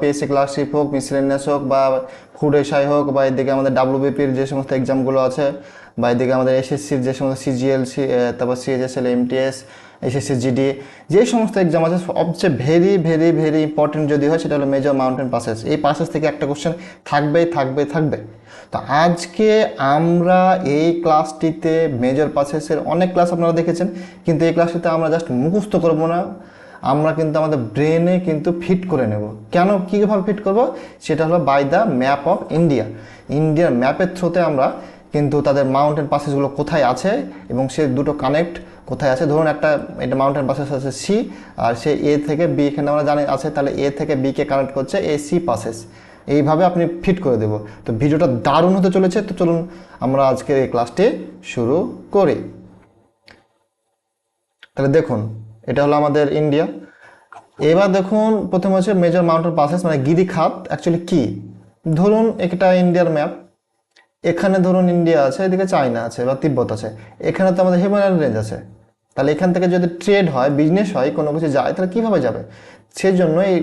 PSC clerkship হোক, miscellaneous হোক, বা ফুড এসআই হোক, বা এদিকে আমাদের ডাব্লিউবিপির যে সমস্ত এক্সামগুলো আছে, বা এদিকে আমাদের এসএসসির যে সমস্ত সিজিএল, তারপর সিএইচএসএল, এমটিএস, এসএসসি জিডি, যে সমস্ত এক্সাম আছে সবচেয়ে ভেরি ভেরি ভেরি ইম্পর্টেন্ট যদি হয় সেটা হলো মেজর মাউন্টেন পাসেস। এই পাসেস থেকে একটা কোশ্চেন থাকবেই থাকবে থাকবে। তো আজকে আমরা এই ক্লাসটিতে মেজর পাসেসের অনেক ক্লাস আপনারা দেখেছেন, কিন্তু এই ক্লাসটিতে আমরা জাস্ট মুখস্থ করবো না, আমরা কিন্তু আমাদের ব্রেনে কিন্তু ফিট করে নেব। কেন, কীভাবে ফিট করব, সেটা হলো by the map of India. ইন্ডিয়ার ম্যাপের থ্রুতে আমরা কিন্তু তাদের মাউন্টেন পাসেসগুলো কোথায় আছে এবং সে দুটো কানেক্ট কোথায় আছে। ধরুন একটা এটা মাউন্টেন পাসেস আছে সি, আর সে এ থেকে বি, এখানে আমরা জানি আছে, তাহলে এ থেকে বিকে কানেক্ট করছে এ সি পাসেস। এইভাবে আপনি ফিট করে দেব। তো ভিডিওটা দারুণ হতে চলেছে, তো চলুন আমরা আজকের এই ক্লাসটি শুরু করি। তাহলে দেখুন, এটা হলো আমাদের ইন্ডিয়া। এবার দেখুন প্রথমে হচ্ছে মেজর মাউন্টেন পাসেস, মানে গিরিখাত অ্যাকচুয়ালি কি। ধরুন একটা ইন্ডিয়ার ম্যাপ, এখানে ধরুন ইন্ডিয়া আছে, এদিকে চায়না আছে বা তিব্বত আছে, এখানে তো আমাদের হিমালয়ান রেঞ্জ আছে। তাহলে এখান থেকে যদি ট্রেড হয়, বিজনেস হয়, কোনো কিছু যায়, তাহলে কীভাবে যাবে? সেজন্য এই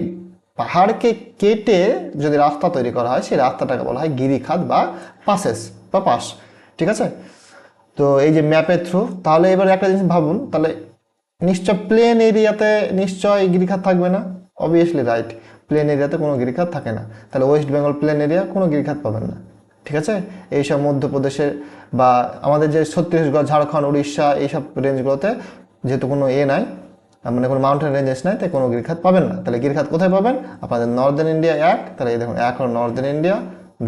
পাহাড়কে কেটে যদি রাস্তা তৈরি করা হয়, সেই রাস্তাটাকে বলা হয় গিরিখাত বা পাসেস বা পাস। ঠিক আছে? তো এই যে ম্যাপের থ্রু, তাহলে এবার একটা জিনিস ভাবুন, তাহলে নিশ্চয় প্লেন এরিয়াতে নিশ্চয় গিরিখাত থাকবে না? অবভিয়াসলি রাইট, প্লেন এরিয়াতে কোনো গিরিখাত থাকে না। তাহলে ওয়েস্ট বেঙ্গল প্লেন এরিয়া কোনো গিরিখাত পাবেন না। ঠিক আছে? এইসব মধ্যপ্রদেশের বা আমাদের যে ছত্তিশগড়, ঝাড়খণ্ড, উড়িষ্যা, এইসব রেঞ্জগুলোতে যেহেতু কোনো নাই, মানে কোনো মাউন্টেন রেঞ্জেস নাই, তাই কোনো গিরিখাত পাবেন না। তাহলে গিরিখাত কোথায় পাবেন? আপনাদের নর্দার্ন ইন্ডিয়া এক, তাহলে এই দেখুন, এক হলো নর্দার্ন ইন্ডিয়া,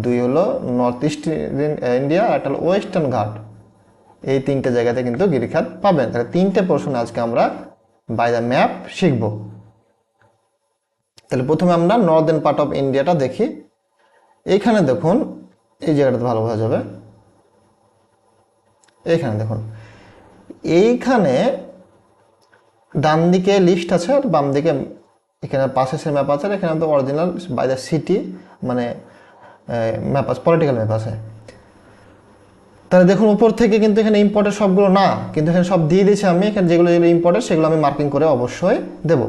দুই হলো নর্থ ইস্ট ইন্ডিয়া, আর একটা হলো ওয়েস্টার্ন ঘাট। এই তিনটে জায়গাতে কিন্তু গিরিখাত পাবেন। তাহলে তিনটে পোর্শন আজকে আমরা বাই দ্য ম্যাপ শিখব। তাহলে প্রথমে আমরা নর্দার্ন পার্ট অফ ইন্ডিয়াটা দেখি। এইখানে দেখুন, এই জায়গাটাতে ভালো বোঝা যাবে। এইখানে দেখুন, এইখানে ডান দিকে লিস্ট আছে আর বাম দিকে এখানে পাসেসের ম্যাপ আছে, আর এখানে তো অরিজিনাল বাই দ্য সিটি মানে ম্যাপ আছে, পলিটিক্যাল ম্যাপ আছে। তাহলে দেখুন উপর থেকে কিন্তু এখানে ইম্পর্টেন্ট সবগুলো না, কিন্তু এখানে সব দিয়ে দিয়েছি আমি। এখানে যেগুলো যেগুলো ইম্পর্টেন্ট সেগুলো আমি মার্কিং করে অবশ্যই দেব।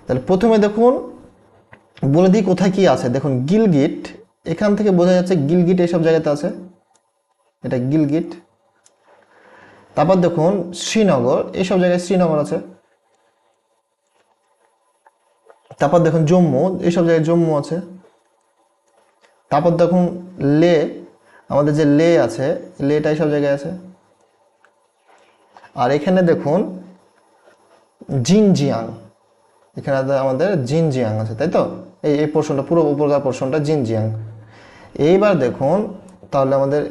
তাহলে প্রথমে দেখুন বলে দিই কোথায় কি আছে। দেখুন গিলগিট, এখান থেকে বোঝা যাচ্ছে গিলগিট এইসব জায়গাতে আছে, এটা গিলগিট। তারপর দেখুন শ্রীনগর, এইসব জায়গায় শ্রীনগর আছে। তারপর দেখুন জম্মু, এইসব জায়গায় জম্মু আছে। তারপর দেখুন লে, আমাদের যে লে আছে, লেটা এইসব জায়গায় আছে। আর এখানে দেখুন জিনজিয়াং, এখানে আমাদের জিনজিয়াং আছে, তাই তো? এই পোর্শনটা, পুরো উপরকার পোর্শনটা জিনজিয়াং। এইবার দেখুন তাহলে আমাদের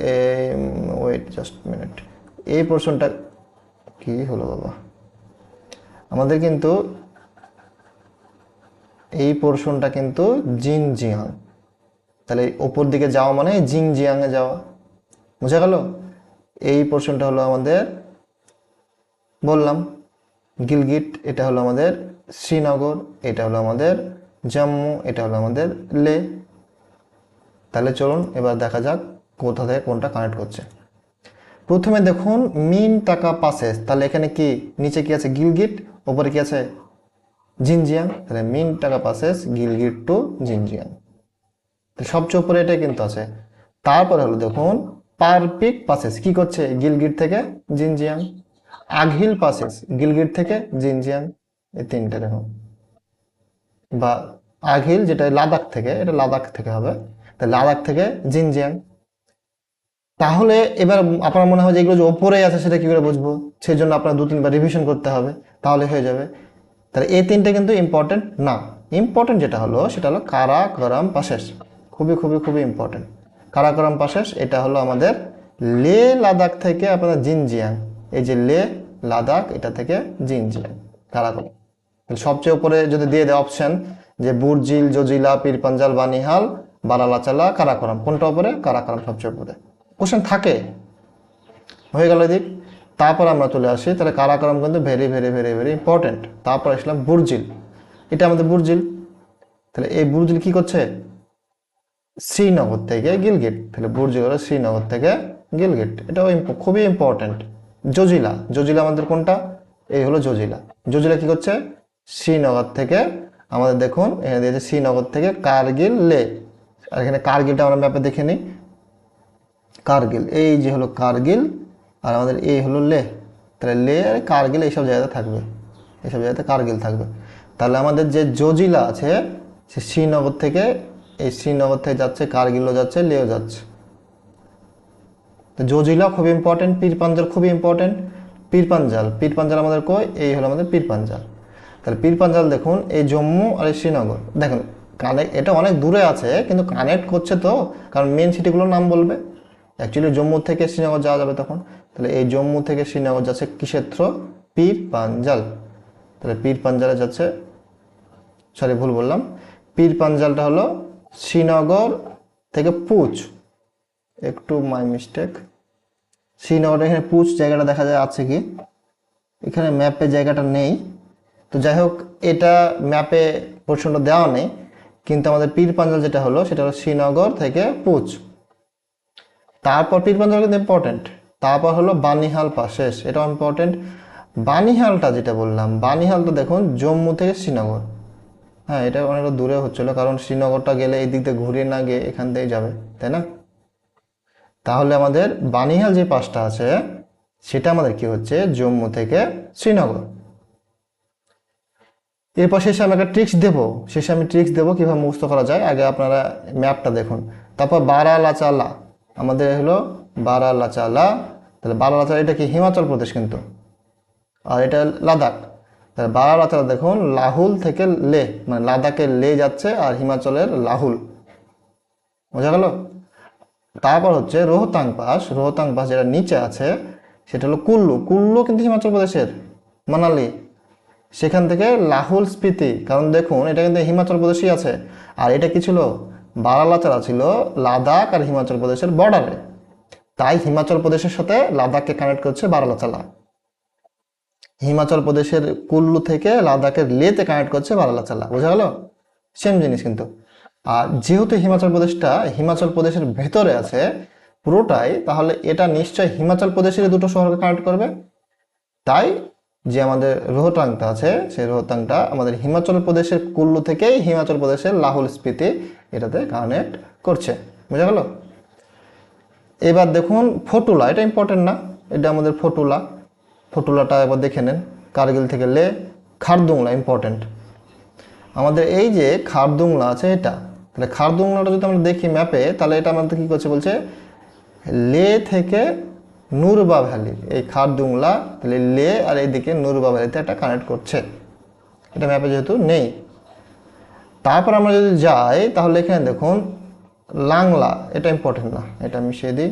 ওয়েট জাস্ট মিনিট, এই পোর্শনটা কি হলো বাবা, আমাদের কিন্তু এই পোর্শনটা কিন্তু জিনজিয়াং। তাহলে ওপর দিকে যাওয়া মানে জিনজিয়াংয়ে যাওয়া, বোঝা গেল? এই পোর্শনটা হলো আমাদের, বললাম গিলগিট, এটা হলো আমাদের শ্রীনগর, এটা হলো আমাদের জম্মু, এটা হলো আমাদের লে। তাহলে চলুন এবার দেখা যাক কোথা থেকে কোনটা কানেক্ট করছে। প্রথমে দেখুন মিন টাকা পাসেস, তাহলে এখানে কি নিচে কি আছে? গিলগিট, ওপরে কি আছে? জিনজিয়াং। তাহলে মিন টাকা পাসেস গিলগিট টু জিনজিয়াং, সবচেয়ে উপরে এটাই কিন্তু আছে। তারপরে হলো দেখুন পারপিক পাসেস, কি করছে? গিলগিট থেকে জিনজিয়াং। আগহিল পাসেস গিলগিট থেকে জিনজিয়াং। এই তিনটে দেখুন, বা আগহিল যেটা লাদাখ থেকে, এটা লাদাখ থেকে হবে, তাই লাদাখ থেকে জিনজিয়াং। তাহলে এবার আপনার মনে হয় যে এগুলো যে ওপরে আছে সেটা কি করে বুঝবো? সেই জন্য আপনার 2-3বার রিভিশন করতে হবে, তাহলে হয়ে যাবে। তাহলে এই তিনটে কিন্তু ইম্পর্টেন্ট না। ইম্পর্টেন্ট যেটা হলো সেটা হলো কারাকোরাম পাসেস, খুবই খুবই খুবই ইম্পর্টেন্ট। কারাকোরাম পাসেস এটা হলো আমাদের লে লাদাখ থেকে আপনার জিনজিয়াং, এই যে লে লাদাখ, এটা থেকে জিনজিয়াং, কারাকোরাম। সবচেয়ে উপরে যদি দিয়ে দেয় অপশন যে বুর্জিল, জজিলা, পীর পাঞ্জাল, বানিহাল, বারালাচালা, কারাকোরাম, কোনটা উপরে? কারাকোরাম সবচেয়ে উপরে। কোশ্চেন থাকে, হয়ে গেল এদিক। তারপর আমরা চলে আসি, তাহলে কারাকোরাম কিন্তু very very very very important. তারপর আসলাম বুর্জিল, এটা আমাদের বুর্জিল। তাহলে এই বুর্জিল কি করছে? শ্রীনগর থেকে গিলগিট, তাহলে বুর্জিল হলো শ্রীনগর থেকে গিলগিট, এটাও খুবই ইম্পর্টেন্ট। জজিলা, জজিলা আমাদের কোনটা? এই হলো জজিলা। জজিলা কি করছে? শ্রীনগর থেকে আমাদের দেখুন এখানে দিয়েছে শ্রীনগর থেকে কার্গিল লে, আর এখানে কার্গিলটা আমরা ম্যাপে দেখে নিই। কার্গিল এই যে হলো কার্গিল, আর আমাদের এই হলো লে, তাহলে লে আর কার্গিল এইসব জায়গাতে থাকবে, এইসব জায়গাতে কার্গিল থাকবে। তাহলে আমাদের যে জজিলা আছে সে শ্রীনগর থেকে, এই শ্রীনগর থেকে যাচ্ছে, কার্গিলও যাচ্ছে, লেও যাচ্ছে। তো জজিলা খুব ইম্পর্টেন্ট, পীর পাঞ্জাল খুব ইম্পর্টেন্ট। পীর পাঞ্জাল, পীর পাঞ্জাল আমাদের কই, এই হলো আমাদের পীর পাঞ্জাল। তাহলে পীর পাঞ্জাল দেখুন এই জম্মু আর এই শ্রীনগর, দেখুন কানেক্ট, এটা অনেক দূরে আছে কিন্তু কানেক্ট করছে তো, কারণ মেন সিটিগুলোর নাম বলবে। অ্যাকচুয়ালি জম্মু থেকে শ্রীনগর যাওয়া যাবে তখন, তাহলে এই জম্মু থেকে শ্রীনগর যাচ্ছে কিসের থ্রো, পীর পাঞ্জাল। তাহলে পীর পাঞ্জালে যাচ্ছে, সরি ভুল বললাম, পীর পাঞ্জালটা হলো শ্রীনগর থেকে পুঁচ, একটু মাই মিস্টেক, শ্রীনগরের এখানে পুঁচ জায়গাটা দেখা যায় আছে কি, এখানে ম্যাপে জায়গাটা নেই, তো যাই হোক এটা ম্যাপে প্রশ্ন দেওয়া নেই, কিন্তু আমাদের পীর পাঞ্জাল যেটা হলো সেটা হলো শ্রীনগর থেকে পুঁচ। তারপর পীর পাঞ্জাল কিন্তু ইম্পর্টেন্ট, তারপর হলো বানিহাল পাস, শেষ, এটাও ইম্পর্টেন্ট। বানিহালটা যেটা বললাম, বানিহালটা দেখুন জম্মু থেকে শ্রীনগর, হ্যাঁ এটা অনেকটা দূরে হচ্ছিলো, কারণ শ্রীনগরটা গেলে এই দিক দিয়ে ঘুরিয়ে না গিয়ে এখান থেকেই যাবে, তাই না? তাহলে আমাদের বানিহাল যে পাসটা আছে সেটা আমাদের কি হচ্ছে, জম্মু থেকে শ্রীনগর। এরপর শেষে আমি একটা ট্রিক্স দেবো, শেষে আমি ট্রিক্স দেবো কীভাবে মুখস্থ করা যায়, আগে আপনারা ম্যাপটা দেখুন। তারপর বারালাচালা, আমাদের হলো বারালাচালা, তাহলে বারালাচালা এটা কি হিমাচল প্রদেশ কিন্তু, আর এটা লাদাখ। তাহলে বারালাচালা দেখুন লাহুল থেকে লে, মানে লাদাখের লে যাচ্ছে আর হিমাচলের লাহুল, বোঝা গেল? তারপর হচ্ছে রোহতাং পাস, রোহতাং পাস যেটা নিচে আছে সেটা হলো কুল্লু, কুল্লু কিন্তু হিমাচল প্রদেশের মানালি, সেখান থেকে লাহুল স্পিতি, কারণ দেখুন এটা কিন্তু হিমাচল প্রদেশই আছে, আর এটা কি ছিল, বারালাচালা ছিল লাদাখ আর হিমাচল প্রদেশের বর্ডারে, তাই হিমাচল প্রদেশের সাথে লাদাখকে কানেক্ট করছে বারালাচালা, হিমাচল প্রদেশের কুল্লু থেকে লাদাখের লেতে কানেক্ট করছে বারালাচালা, বোঝা গেল? সেম জিনিস কিন্তু। আর যেহেতু হিমাচল প্রদেশটা হিমাচল প্রদেশের ভেতরে আছে পুরোটাই, তাহলে এটা নিশ্চয়ই হিমাচল প্রদেশের দুটো শহরকে কানেক্ট করবে, তাই যে আমাদের রোহতাংটা আছে সেই রোহতাংটা আমাদের হিমাচল প্রদেশের কুল্লু থেকেই হিমাচল প্রদেশের লাহুল স্পিতি এটাতে কানেক্ট করছে, বোঝা গেল? এবার দেখুন ফটুলা, এটা ইম্পর্টেন্ট না, এটা আমাদের ফটুলা, ফটুলাটা একবার দেখে নেন, কার্গিল থেকে লে। খারদুংলা ইম্পর্টেন্ট, আমাদের এই যে খারদুংলা আছে এটা, তাহলে খারদুংলাটা যদি আমরা দেখি ম্যাপে, তাহলে এটা আমাদের কী করছে বলছে, লে থেকে নুরবা ভ্যালি, এই খারদুংলা তাহলে লে আর এইদিকে নুরবা ভ্যালিতে একটা কানেক্ট করছে, এটা ম্যাপে যেহেতু নেই। তারপর আমরা যদি যাই তাহলে এখানে দেখুন লাংলা, এটা ইম্পর্টেন্ট না, এটা মিশিয়ে দিই,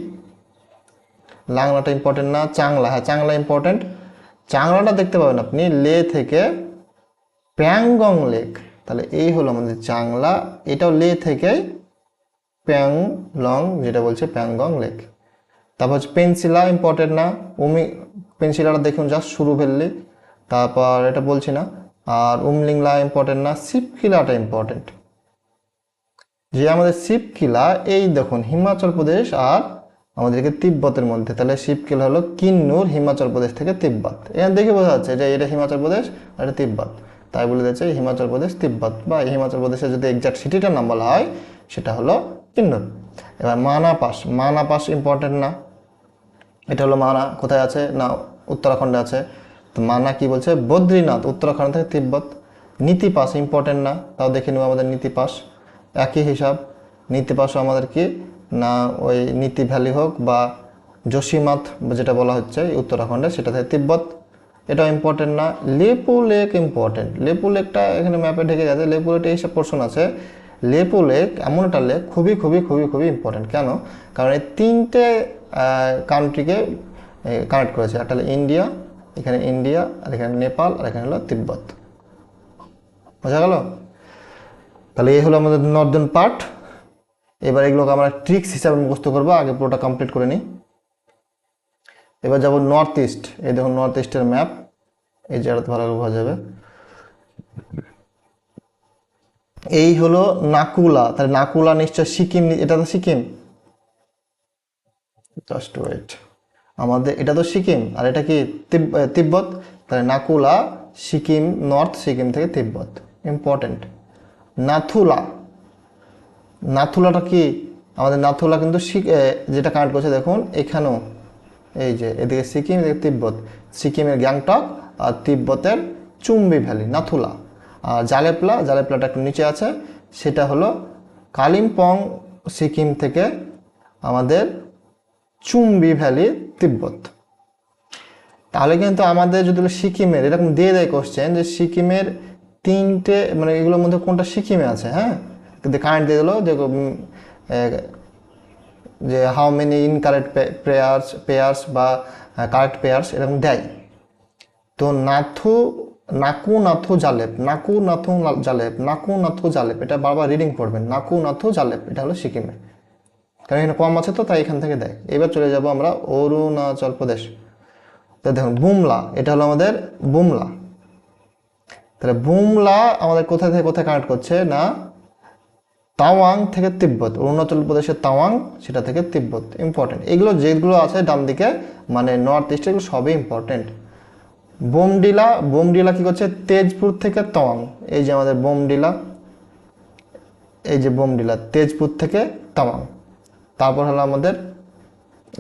লাংলাটা ইম্পর্টেন্ট না। চাংলা, হ্যাঁ চাংলা ইম্পর্টেন্ট, চাংলাটা দেখতে পাবেন আপনি লে থেকে প্যাংগং লেক, তাহলে এই হলো আমাদের চাংলা, এটাও লে থেকে প্যাংলং যেটা বলছে প্যাংগং লেক। তারপর হচ্ছে পেন্সিলা ইম্পর্টেন্ট না, পেন্সিলাটা দেখুন জাস্ট শুরু ফেললি, তারপর এটা বলছি না। আর উমলিংলা ইম্পর্টেন্ট না, শিবকিলাটা ইম্পর্টেন্ট, যে আমাদের শিবকিলা এই দেখুন হিমাচল প্রদেশ আর আমাদেরকে তিব্বতের মধ্যে, তাহলে শিবকিলা হলো কিন্নুর, হিমাচল প্রদেশ থেকে তিব্বত, এখানে দেখে বোঝা যাচ্ছে যে এটা হিমাচল প্রদেশ আর এটা তিব্বত, তাই বলে দিচ্ছে হিমাচল প্রদেশ তিব্বত, বা হিমাচল প্রদেশের যদি এক্সাক্ট সিটিটার নাম বলা হয় সেটা হলো কিন্নুর। এবার মানা পাস, মানা পাস ইম্পর্টেন্ট না, এটা হলো মানা কোথায় আছে না, উত্তরাখণ্ডে আছে, তো মানা কি বলছে, বদ্রীনাথ, উত্তরাখণ্ড থেকে তিব্বত। নীতি পাস ইম্পর্টেন্ট না, তাও দেখে নেব আমাদের নীতি পাস, একই হিসাব, নীতি পাসও আমাদের কি না ওই নীতি ভ্যালি হোক বা যোশীমাথ যেটা বলা হচ্ছে উত্তরাখণ্ডে সেটা থেকে তিব্বত, এটাও ইম্পর্টেন্ট না। লেপু লেক ইম্পর্টেন্ট, লেপু লেকটা এখানে ম্যাপে ঢেকে গেছে, লেপু লেকটা এইসব পোর্শন আছে। লেপু লেক এমন একটা লেক খুবই খুবই খুবই খুবই ইম্পর্টেন্ট, কেন, কারণ এই তিনটে কান্ট্রিকে কানেক্ট করেছে, একটা হলো ইন্ডিয়া, এখানে ইন্ডিয়া, আর এখানে নেপাল, আর এখানে হলো তিব্বত, বোঝা গেল? তাহলে এই হলো আমাদের নর্দার্ন পার্ট। এবার এগুলোকে আমরা ট্রিক্স হিসাবে মুখস্থ করবো, আগে পুরোটা কমপ্লিট করে নিই। এবার যাব নর্থ ইস্ট, এই দেখুন নর্থ ইস্টের ম্যাপ, এই জায়গাটা ভালো বোঝা যাবে, এই হলো নাকুলা, তাহলে নাকুলা নিশ্চয় সিকিম, এটা তো সিকিম, জাস্ট ওয়েট, আমাদের এটা তো সিকিম আর এটা কি তিব্বত, তাহলে নাকুলা সিকিম, নর্থ সিকিম থেকে তিব্বত, ইম্পর্টেন্ট। নাথুলা, নাথুলাটা কি আমাদের? নাথুলা কিন্তু যেটা কানেক্ট করছে দেখুন এখানেও, এই যে এদিকে সিকিম, এদিকে তিব্বত, সিকিমের গ্যাংটক আর তিব্বতের চুম্বি ভ্যালি, নাথুলা। আর জালেপলা, জালেপলাটা একটু নিচে আছে, সেটা হলো কালিম্পং সিকিম থেকে আমাদের চুম্বি ভ্যালি তিব্বত। তাহলে কিন্তু আমাদের যদি সিকিমের এরকম দিয়ে দেয় কোশ্চেন যে সিকিমের তিনটে মানে এগুলোর মধ্যে কোনটা সিকিমে আছে, হ্যাঁ, কিন্তু কারেন্ট দিয়ে দিল যে হাউ মেনি ইনকারেক্ট পেয়ার্স বা কারেক্ট পেয়ার্স এরকম দেয়। তো নাকু নাথু জালেপ, নাকু নাথু জালেপ, নাকু নাথু জালেপ, এটা বারবার রিডিং পড়বেন, নাকু নাথু জালেপ, এটা হলো সিকিমে, কারণ এখানে কম আছে তো তাই এখান থেকে দেয়। এবার চলে যাব আমরা অরুণাচল প্রদেশ। তো দেখুন বুমলা, এটা হলো আমাদের বুমলা। তাহলে বুমলা আমাদের কোথা থেকে কোথায় কানেক্ট করছে না, তাওয়াং থেকে তিব্বত, অরুণাচল প্রদেশের তাওয়াং, সেটা থেকে তিব্বত। ইম্পর্টেন্ট এগুলো যেগুলো আছে ডান দিকে মানে নর্থ ইস্ট, এগুলো সবই ইম্পর্টেন্ট। বোমডিলা, বোমডিলা কি করছে, তেজপুর থেকে তাওয়াং, এই যে আমাদের বোমডিলা, এই যে বোমডিলা তেজপুর থেকে তাওয়াং। তারপর হলো আমাদের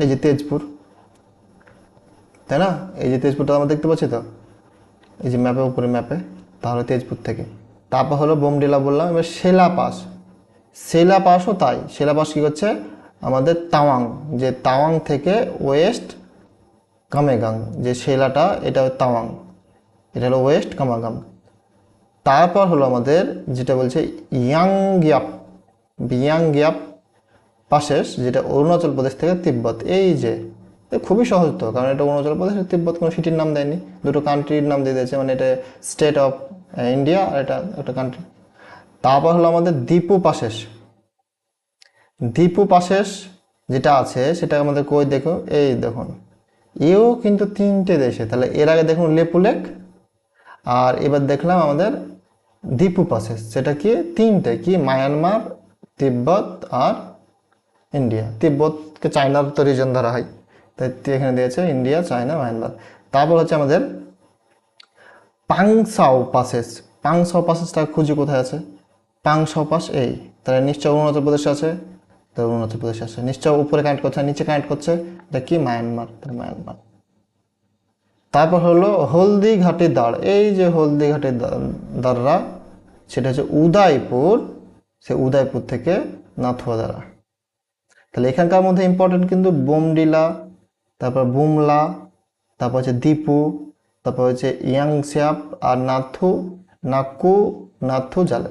এই যে তেজপুর, তাই না, এই যে তেজপুরটা আমরা দেখতে পাচ্ছি তো, এই যে ম্যাপে উপরে ম্যাপে, তাহলে তেজপুর থেকে। তারপর হলো বোমডিলা বললাম। এবার সেলা পাস, সেলা পাসও তাই, সেলা পাস কী করছে আমাদের তাওয়াং, যে তাওয়াং থেকে ওয়েস্ট কামেগাং, যে সেলাটা এটা তাওয়াং, এটা হলো ওয়েস্ট কামেগাং। তারপর হলো আমাদের যেটা বলছে ইয়াংগ্যাপ, ইয়াংগ্যাপ পাশেস, যেটা অরুণাচল প্রদেশ থেকে তিব্বত। এই যে খুবই সহজ তো, কারণ এটা অরুণাচল প্রদেশ, তিব্বত কোনো সিটির নাম দেয়নি, দুটো কান্ট্রির নাম দিয়ে দিয়েছে, মানে এটা স্টেট অফ ইন্ডিয়া আর এটা একটা কান্ট্রি। তারপর হলো আমাদের দীপু পাশেস, দীপু পাশেস যেটা আছে সেটা আমাদের কই দেখো, এই দেখুন এও কিন্তু তিনটে দেশে। তাহলে এর আগে দেখুন লেপুলেক, আর এবার দেখলাম আমাদের দীপু পাশেস, সেটা কি তিনটে, কি মায়ানমার, তিব্বত আর ইন্ডিয়া। তিব্বতকে চায়নার তো রিজন ধরা হয়, তাই এখানে দিয়েছে ইন্ডিয়া, চায়না, মায়ানমার। তারপর হচ্ছে আমাদের পাংসাও পাসেস, পাংসাও পাসেসটা খুঁজি কোথায় আছে, পাংসাও পাস এই, তাহলে নিশ্চয় অরুণাচল প্রদেশে আছে, তো অরুণাচল প্রদেশে আছে নিশ্চয়, উপরে কানেক্ট করছে, নিচে কানেক্ট করছে, এটা কি মায়ানমার, তাহলে মায়ানমার। তারপর হলো হলদিঘাটি দাঁড়, এই যে হলদিঘাটি দাঁড়রা, সেটা হচ্ছে উদয়পুর, সে উদয়পুর থেকে নাথুয়া দাঁড়া। তাহলে এখানকার মধ্যে ইম্পর্টেন্ট কিন্তু বোমডিলা, তারপর বুমলা, তারপর হচ্ছে দীপু, তারপর হচ্ছে ইয়াংস্যাপ আর নাকু নাথু জালে,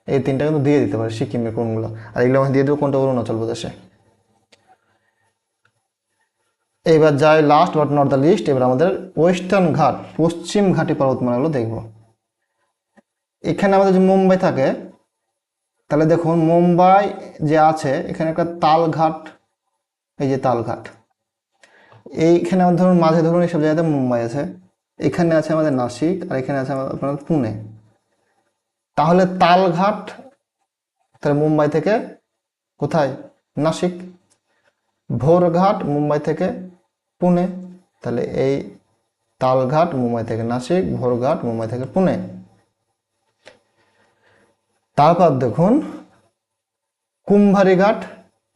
এই তিনটা কিন্তু দিয়ে দিতে পারে সিকিমের কোনগুলো, আর এগুলো আমি দিয়ে দেবো কোনটা অরুণাচল প্রদেশে। এবার যাই last but not the list, এবার আমাদের ওয়েস্টার্ন ঘাট, পশ্চিম ঘাটি পর্বতমালাগুলো দেখব। এখানে আমাদের যে মুম্বাই থাকে, তাহলে দেখুন মুম্বাই যে আছে এখানে একটা তালঘাট, এই যে তালঘাট, এইখানে আমাদের ধরুন মাঝে ধরুন এইসব জায়গাতে মুম্বাই আছে, এখানে আছে আমাদের নাসিক, আর এখানে আছে আপনার পুনে। তাহলে তালঘাট, তাহলে মুম্বাই থেকে কোথায়, নাসিক। ভোরঘাট মুম্বাই থেকে পুনে, তাহলে এই তালঘাট মুম্বাই থেকে নাসিক, ভোরঘাট মুম্বাই থেকে পুনে। তারপর দেখুন কুম্ভারি ঘাট,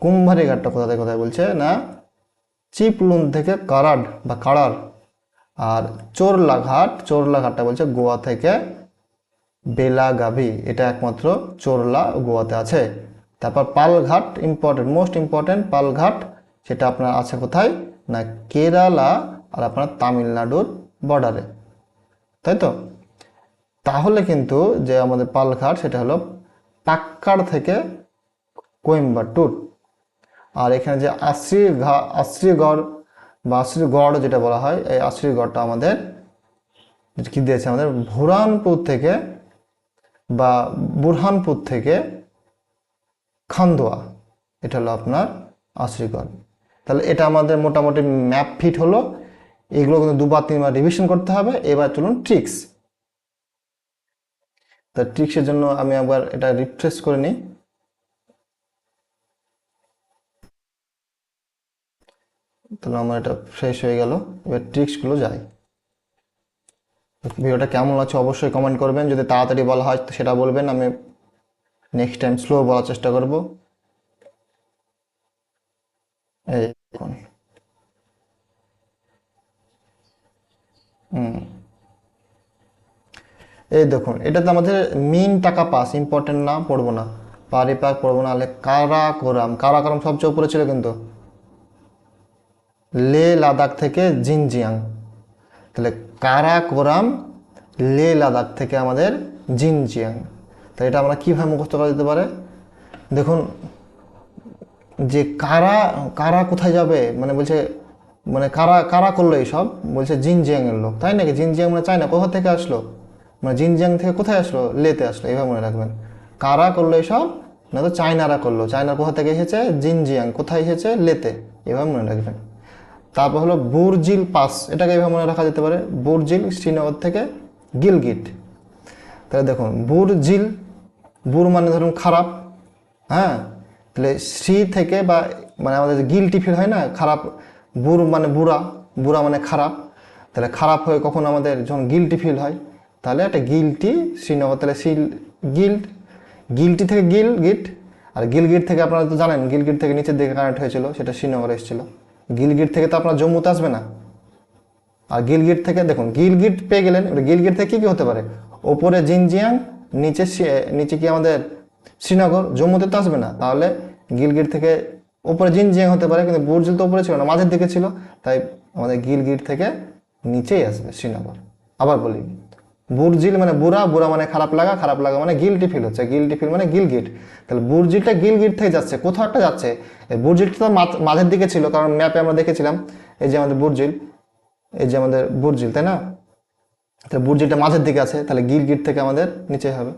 কুম্ভারি ঘাটটা কোথায় কোথায় বলছে না, চিপলুন থেকে কারাড বা কারার। আর চোরলা ঘাট, চোরলা ঘাটটা বলছে গোয়া থেকে বেলাগাভি, এটা একমাত্র চোরলা গোয়াতে আছে। তারপর Palghat important, most important Palghat, সেটা আপনার আছে কোথায় না কেরালা আর আপনার তামিলনাড়ুর বর্ডারে, তাই তো। তাহলে কিন্তু যে আমাদের পালঘাট সেটা হলো পাক্কাড় থেকে কোয়েম্বাটুর। আর এখানে যে আশ্রীগড় বা আশ্রীগড় যেটা বলা হয়, এই আশ্রীগড়টা আমাদের কি দিয়েছে আমাদের বুরহানপুর থেকে বা বুরহানপুর থেকে খান্দোয়া, এটা হলো আপনার আশ্রীগড়। তাহলে এটা আমাদের মোটামুটি ম্যাপ ফিট হলো। এগুলো কিন্তু দুবার তিনবার রিভিশন করতে হবে। এবার চলুন ট্রিক্স। তা ট্রিক্সের জন্য আমি একবার এটা রিফ্রেশ করে নিই। তাহলে আমার এটা ফ্রেশ হয়ে গেল। এবার ট্রিক্সগুলো যাই। ভিডিওটা কেমন লাগছে অবশ্যই কমেন্ট করবেন, যদি তাড়াতাড়ি বলা হয় তো সেটা বলবেন, আমি নেক্সট টাইম স্লো বলার চেষ্টা করব। এই দেখুন, এই দেখুন, এটাতে আমাদের মিন টাকা পাস ইম্পর্টেন্ট না, পড়বো না, পারিপাক পড়বো না। হলে কারাকোরাম, কারাকোরাম সবচেয়ে উপরে ছিল কিন্তু, লে লাদাখ থেকে জিনজিয়াং, তাহলে কারাকোরাম লে লাদাখ থেকে আমাদের জিনজিয়াং। তাহলে এটা আমরা কীভাবে মুখস্থ করা যেতে পারে? দেখুন, যে কারা, কারা কোথায় যাবে, মানে বলছে, মানে কারা কারা করলো এইসব, বলছে জিনজিয়াংয়ের লোক, তাই নাকি? জিনজিয়াং মানে চায়না, কোথা থেকে আসলো, মানে জিনজিয়াং থেকে কোথায় আসলো? লেতে আসলো, এইভাবে মনে রাখবেন। কারা করলো এইসব, না তো চায়নারা করলো। চায়নার কোথা থেকে এসেছে? জিনজিয়াং। কোথায় এসেছে? লেতে, এভাবে মনে রাখবেন। তারপর হলো বুরজিল পাস, এটাকে এভাবে মনে রাখা যেতে পারে, বুরজিল শ্রীনগর থেকে গিলগিট। তাহলে দেখুন, বুরজিল, বুর মানে ধরুন খারাপ, হ্যাঁ, তাহলে শ্রী থেকে বা মানে আমাদের গিলটি ফিল হয় না, খারাপ, বুর মানে বুড়া, বুড়া মানে খারাপ, তাহলে খারাপ হয়ে কখন আমাদের যখন গিলটি ফিল হয়, তাহলে একটা গিলটি শ্রীনগর, তাহলে গিল্ড, গিলটি থেকে গিলগিট, আর গিলগিট থেকে আপনারা তো জানেন গিলগিট থেকে নিচের দিকে কানেক্ট হয়েছিল, সেটা শ্রীনগরে এসেছিল। গিলগিট থেকে তো আপনার জম্মুতে আসবে না। আর গিলগিট থেকে দেখুন, গিলগিট পেয়ে গেলেন, গিলগিট থেকে কী কী হতে পারে? ওপরে জিনজিয়াং, নিচে নিচে কি আমাদের শ্রীনগর, জম্মুতে তো আসবে না, তাহলে গিলগিট থেকে ওপরে জিনজিয়াং হতে পারে, কিন্তু বুর্জিল তো উপরে ছিল না, মাঝের দিকে ছিল, তাই আমাদের গিলগিট থেকে নিচেই আসবে শ্রীনগর। আবার বলি, বুর্জিল মানে বুড়া, বুড়া মানে খারাপ লাগা, খারাপ লাগা মানে গিলটি ফিল হচ্ছে, গিলটি ফিল মানে গিলগিট। তাহলে বুর্জিলটা গিলগিট থেকে যাচ্ছে, কোথাও একটা যাচ্ছে। এই বুর্জিলটা তো মাঝের দিকে ছিল, কারণ ম্যাপে আমরা দেখেছিলাম, এই যে আমাদের বুর্জিল, এই যে আমাদের বুর্জিল, তাই না? তাহলে বুর্জিলটা মাঝের দিকে আছে, তাহলে গিলগিট থেকে আমাদের নিচে হবে।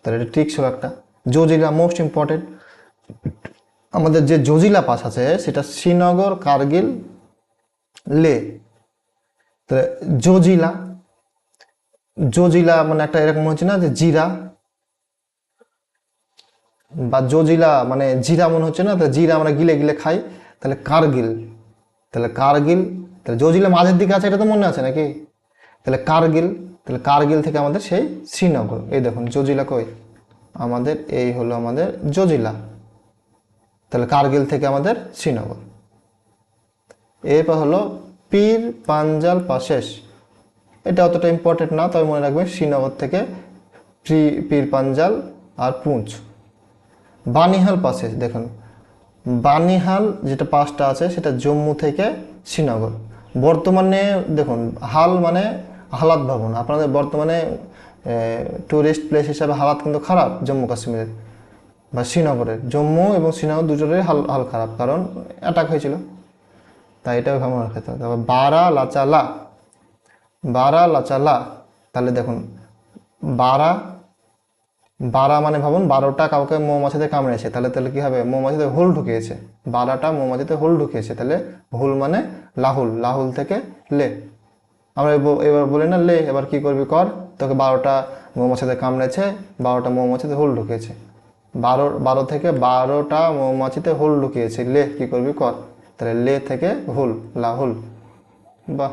তাহলে এটা ঠিক ছিল একটা। জজিলা মোস্ট ইম্পর্টেন্ট, আমাদের যে জজিলা পাস আছে সেটা শ্রীনগর, কার্গিল, লে। তাহলে জজিলা, জজিলা মানে একটা এরকম হচ্ছে না যে জিরা, বা জজিলা মানে জিরা মনে হচ্ছে না, তাহলে জিরা আমরা গিলে গিলে খাই, তাহলে কার্গিল, তাহলে কার্গিল, তাহলে জজিলা মাঝের দিকে আছে, এটা তো মনে আছে নাকি? তাহলে কার্গিল, তাহলে কার্গিল থেকে আমাদের সেই শ্রীনগর। এই দেখুন জজিলা কই আমাদের, এই হলো আমাদের জজিলা, তাহলে কার্গিল থেকে আমাদের শ্রীনগর। এরপর হলো পীর পাঞ্জাল পাশেস, এটা অতটা ইম্পর্টেন্ট না, তবে মনে রাখবেন শ্রীনগর থেকে পীর পাঞ্জাল আর পুঞ্চ। বানিহাল পাশেস, দেখুন বানিহাল যেটা পাসটা আছে সেটা জম্মু থেকে শ্রীনগর। বর্তমানে দেখুন, হাল মানে হালাত ভবন, আপনাদের বর্তমানে টুরিস্ট প্লেস হিসাবে হালাত কিন্তু খারাপ জম্মু কাশ্মীরের বা শ্রীনগরের, জম্মু এবং শ্রীনগর দুটোরই হাল হাল খারাপ, কারণ অ্যাটাক হয়েছিল, তাই এটাও ভালো রাখতে হবে। তারপর বারা লাচালা, বারা লাচালা, তাহলে দেখুন বারা, বারা মানে ভাবুন 12টা কাউকে মৌমাছিতে কামড়েছে, তাহলে তাহলে কী হবে? মৌমাছিতে হুল ঢুকিয়েছে, 12টা মৌমাছিতে হুল ঢুকিয়েছে, তাহলে হুল মানে লাহুল, লাহুল থেকে লে। আমরা এবার বলি না লে, এবার কি করবি কর, তোকে 12টা মৌমাছিতে কামড়েছে, 12টা মৌমাছিতে হুল ঢুকিয়েছে, 12 থেকে 12টা মৌমাছিতে হুল ঢুকিয়েছে, লে কি করবি কর, তাহলে লে থেকে হুল, লাহুল। বাহ।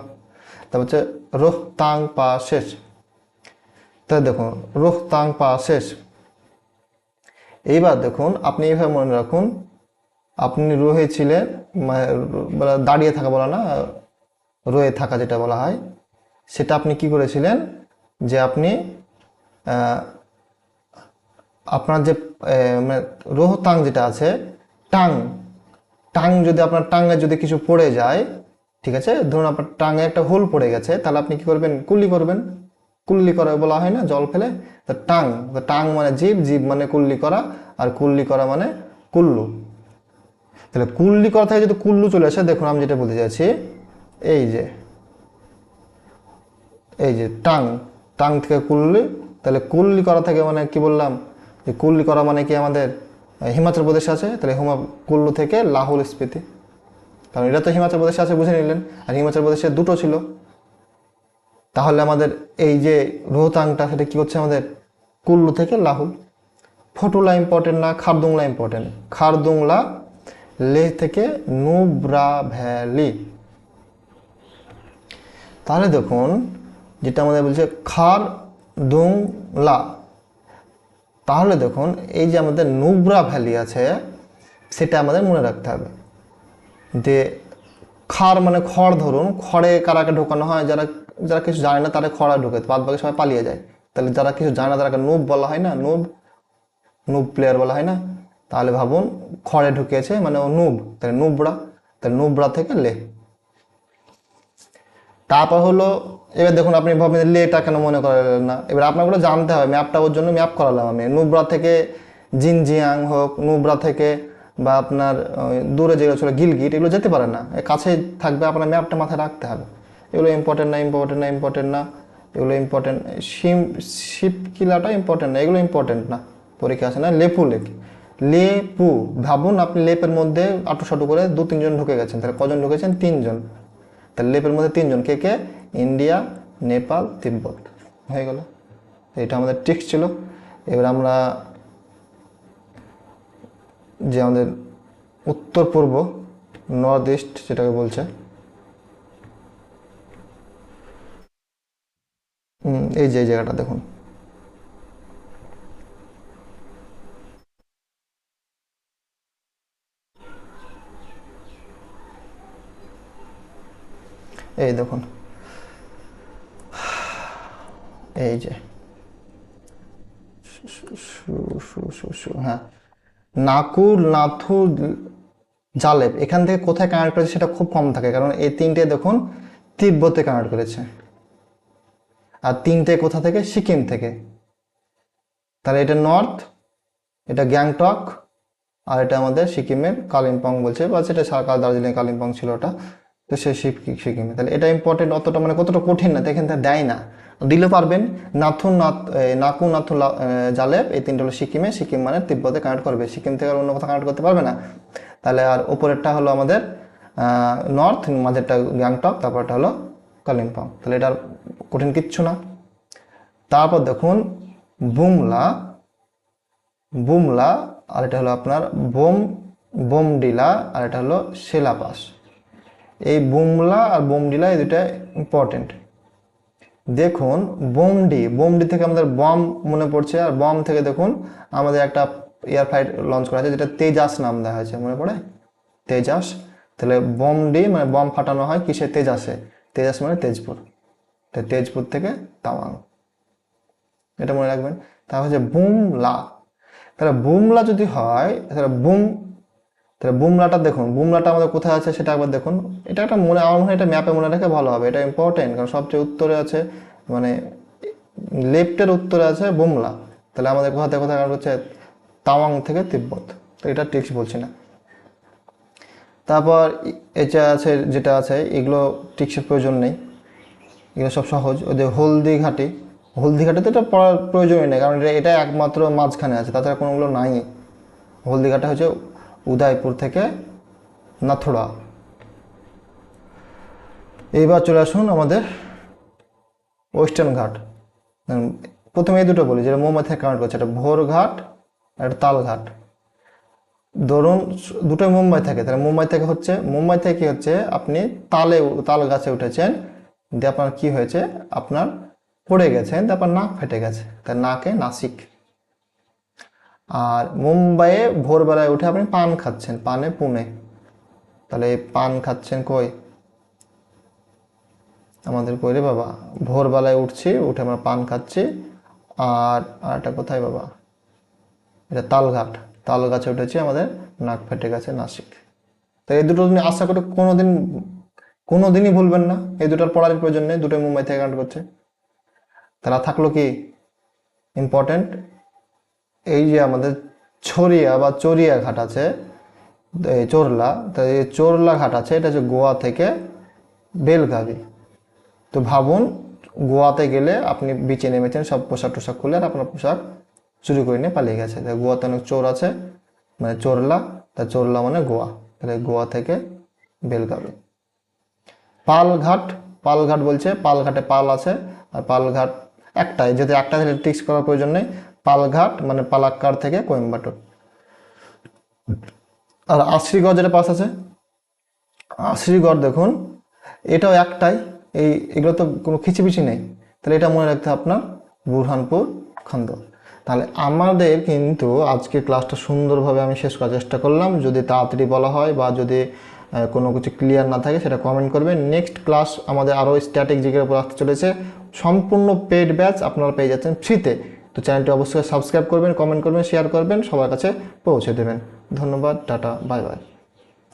তারপর হচ্ছে রোহতাং পা শেষ, তাই দেখুন রোহতাং পা শেষ। এইবার দেখুন, আপনি এইভাবে মনে রাখুন, আপনি রয়েছিলেন, দাঁড়িয়ে থাকা বলা না, রয়ে থাকা যেটা বলা হয়, সেটা আপনি কি করেছিলেন, যে আপনি আপনার যে মানে রোহতাং যেটা আছে, টাং, টাং যদি আপনার টাঙে যদি কিছু পড়ে যায়, ঠিক আছে, ধরুন আপনার টাঙে একটা হোল পড়ে গেছে, তাহলে আপনি কি করবেন? কুল্লি করবেন, কুল্লি করা বলা হয় না জল ফেলে, তা টাং, টাং মানে জীব, জীব মানে কুল্লি করা, আর কুল্লি করা মানে কুল্লু। তাহলে কুল্লি করা থেকে যদি কুল্লু চলে আসে, দেখুন আমি যেটা বলতে চাইছি, এই যে এই যে টাং, টাং থেকে কুল্লি, তাহলে কুল্লি করা থেকে মানে কি বললাম, যে কুল্লি করা মানে কি আমাদের হিমাচল প্রদেশে আছে, তাহলে কুল্লু থেকে লাহুল স্পিতি, কারণ এটা তো হিমাচল প্রদেশে আছে, বুঝে নিলেন, আর হিমাচল প্রদেশে দুটো ছিল, তাহলে আমাদের এই যে রোহতাংটা সেটা কি হচ্ছে আমাদের কুল্লু থেকে লাহুল। ফটুলা ইম্পর্টেন্ট না, খারদুংলা ইম্পর্টেন্ট, খারদুংলা লেহ থেকে নুব্রা ভ্যালি। তাহলে দেখুন যেটা আমাদের বলছে খার দুং লা। তাহলে দেখুন এই যে আমাদের নুব্রা ভ্যালি আছে সেটা আমাদের মনে রাখতে হবে যে খার মানে খড়, ধরুন খড়ে কারাকে ঢোকানো হয়, যারা যারা কিছু জানে না তারা খড়া ঢোকে, বাদ বাকি সবাই পালিয়ে যায়। তাহলে যারা কিছু জানে না তারাকে নুব বলা হয় না, নুব নুব প্লেয়ার বলা হয় না। তাহলে ভাবুন খড়ে ঢুকেছে মানে ও নুব, তাহলে নুবরা, তাহলে নুবরা থেকে লে। তারপর হলো এবার দেখুন আপনি ভাববেন লেটা কেন মনে করালেন না, এবার আপনাকে জানতে হবে, ম্যাপটা ওর জন্য ম্যাপ করালাম আমি। নুব্রা থেকে জিনজিয়াং হোক, নুব্রা থেকে বা আপনার দূরে যেগুলো ছিল গিলগিট, এগুলো যেতে পারে না, কাছে থাকবে, আপনার ম্যাপটা মাথায় রাখতে হবে। এগুলো ইম্পর্টেন্ট না, ইম্পর্টেন্ট না, ইম্পর্টেন্ট না, এগুলো ইম্পর্টেন্ট। শিপ কিলাটা ইম্পর্টেন্ট না, এগুলো ইম্পর্টেন্ট না, পরীক্ষা আসে না। লেপু লেক, লেপু, ভাবুন আপনি লেপের মধ্যে আটু ঢুকে 2-3 জন ঢুকে গেছেন, তাহলে কজন ঢুকেছেন? 3 জন। তাহলে লেপের মধ্যে 3 জন, কে কে? ইন্ডিয়া, নেপাল, তিব্বত, হয়ে গেল। এটা আমাদের ট্রিক্স ছিল। এবার আমরা যে আমাদের উত্তর পূর্ব, নর্থ ইস্ট যেটাকে বলছে, এই যে জায়গাটা দেখুন, এই দেখুন, এই যে হ্যাঁ, নাকুর, নাথু, জালেব, এখান থেকে কোথায় কানেক্ট করেছে সেটা খুব কম থাকে, কারণ এই তিনটে দেখুন তিব্বতে কানেক্ট করেছে, আর তিনটে কোথা থেকে? সিকিম থেকে। তাহলে এটা নর্থ, এটা গ্যাংটক, আর এটা আমাদের সিকিমের কালিম্পং বলছে, বা সেটা সরকার দার্জিলিং কালিম্পং ছিল ওটা, তো সে সিকিমে। তাহলে এটা ইম্পর্টেন্ট, অতটা মানে কতটা কঠিন না, এখান থেকে দেয় না, দিলে পারবেন। নাকু, নাথু, জালেব, এই তিনটা হলো সিকিমে, সিকিম মানে তিব্বতে কানেক্ট করবে, সিকিম থেকে আর অন্য কোথাও কানেক্ট করতে পারবে না। তাহলে আর ওপরেরটা হলো আমাদের নর্থ, মাঝেরটা গ্যাংটক, তারপরটা হলো কালিম্পং। তাহলে এটা কঠিন কিচ্ছু না। তারপর দেখুন বুমলা, বুমলা, আর এটা হলো আপনার বোমডিলা, আর এটা হলো সেলাপাস। এই বুমলা আর বোমডিলা এই দুটা ইম্পর্টেন্ট। দেখুন বোমডি থেকে আমাদের বম মনে পড়ছে, আর বম থেকে দেখুন আমাদের একটা এয়ার ফ্লাইট লঞ্চ করা হয়েছে যেটা তেজাস নাম দেওয়া হয়েছে, মনে পড়ে? তেজাস। তাহলে বোমডি মানে বম ফাটানো হয় কিসে? তেজাসে। তেজাস মানে তেজপুর, তাই তেজপুর থেকে তাওয়াং, এটা মনে রাখবেন। তারপর হচ্ছে বুমলা, তাহলে বুমলা যদি হয় তাহলে বুমলাটা দেখুন, বুমলাটা আমাদের কোথায় আছে সেটা একবার দেখুন। এটা একটা মনে, আমার মনে হয় এটা ম্যাপে মনে রাখে ভালো হবে, এটা ইম্পর্টেন্ট, কারণ সবচেয়ে উত্তরে আছে, মানে লেফটের উত্তরে আছে বুমলা। তাহলে আমাদের কোথায় কানেক্ট হচ্ছে? তাওয়াং থেকে তিব্বত। তো এটা ট্রিক্স বলছি না। তারপর এটা আছে, যেটা আছে এগুলো ট্রিক্সের প্রয়োজন নেই, এগুলো সব সহজ। ওই যে হলদিঘাটি, হলদিঘাটিতে এটা পড়ার প্রয়োজনই নেই, কারণ এটা একমাত্র মাঝখানে আছে, তাছাড়া কোনোগুলো নাই। হলদিঘাটা হচ্ছে উদয়পুর থেকে নাথুড়া। এইবার চলে আসুন আমাদের ওয়েস্টার্ন ঘাট। প্রথমে এই দুটো বলি, যেটা মুম্বাই থেকে কানেক্ট করছে, একটা ভোর ঘাট আর একটা তাল ঘাট। ধরুন দুটোই মুম্বাই থেকে, তাহলে মুম্বাই থেকে কি হচ্ছে, আপনি তাল গাছে উঠেছেন, দিয়ে আপনার কি হয়েছে, আপনার পড়ে গেছেন, তারপর নাক ফেটে গেছে, তার নাকে নাসিক। আর মুম্বাইয়ে ভোরবেলায় উঠে আপনি পান খাচ্ছেন, পানে পুনে, তাহলে পান খাচ্ছেন কই? আমাদের কই রে বাবা? ভোরবেলায় উঠছি, উঠে আমরা পান খাচ্ছি। আর এটা কোথায় বাবা? এটা তালঘাট, তাল গাছে উঠেছি, আমাদের নাক ফেটে গেছে, নাসিক। তো এই দুটো আপনি আশা করি কোনোদিনই ভুলবেন না, এই দুটোর পড়ার প্রয়োজন নেই, দুটোই মুম্বাই থেকে কানেক্ট করছে। তারা থাকলো কি ইম্পর্টেন্ট, এই যে আমাদের ছড়িয়া বা চরিয়া ঘাট আছে, এই চোরলা, তো এই চোরলা ঘাট আছে, এটা হচ্ছে গোয়া থেকে বেলগাভি। তো ভাবুন গোয়াতে গেলে আপনি বিচে নেমেছেন, সব পোশাক টোশাক খুলে, আর আপনার পোশাক চুরি করে নিয়ে পালিয়ে গেছে। তাই গোয়াতে অনেক চোর আছে, মানে চোরলা, তা চোরলা মানে গোয়া, তাহলে গোয়া থেকে বেলগাভি। পালঘাট, পালঘাট বলছে, পালঘাটে পাল আছে, আর পালঘাট একটাই, যদি একটা টিক্স করার প্রয়োজন নেই। পালঘাট মানে পালাক্কাড় থেকে কোয়েম্বাটোর। আর আশ্রীগড় যেটা পাস আছে, আশ্রীগড় দেখুন এটাও একটাই, এগুলো তো কোনো খিচিবিচি নেই, তাহলে এটা মনে রাখতে হবে আপনার বুরহানপুর খন্দর। তাহলে আমাদের কিন্তু আজকের ক্লাসটা সুন্দরভাবে আমি শেষ করার চেষ্টা করলাম। যদি তাড়াতাড়ি বলা হয় বা যদি কোনো কিছু ক্লিয়ার না থাকে সেটা কমেন্ট করবেন। নেক্সট ক্লাস আমাদের আরও স্ট্যাটিক জিকের উপর আসতে চলেছে, সম্পূর্ণ পেড ব্যাচ আপনারা পেয়ে যাচ্ছেন ফ্রিতে। তো চ্যানেলটি অবশ্যই সাবস্ক্রাইব করবেন, কমেন্ট করবেন, শেয়ার করবেন, সবার কাছে পৌঁছে দেবেন। ধন্যবাদ, টাটা, বাই বাই।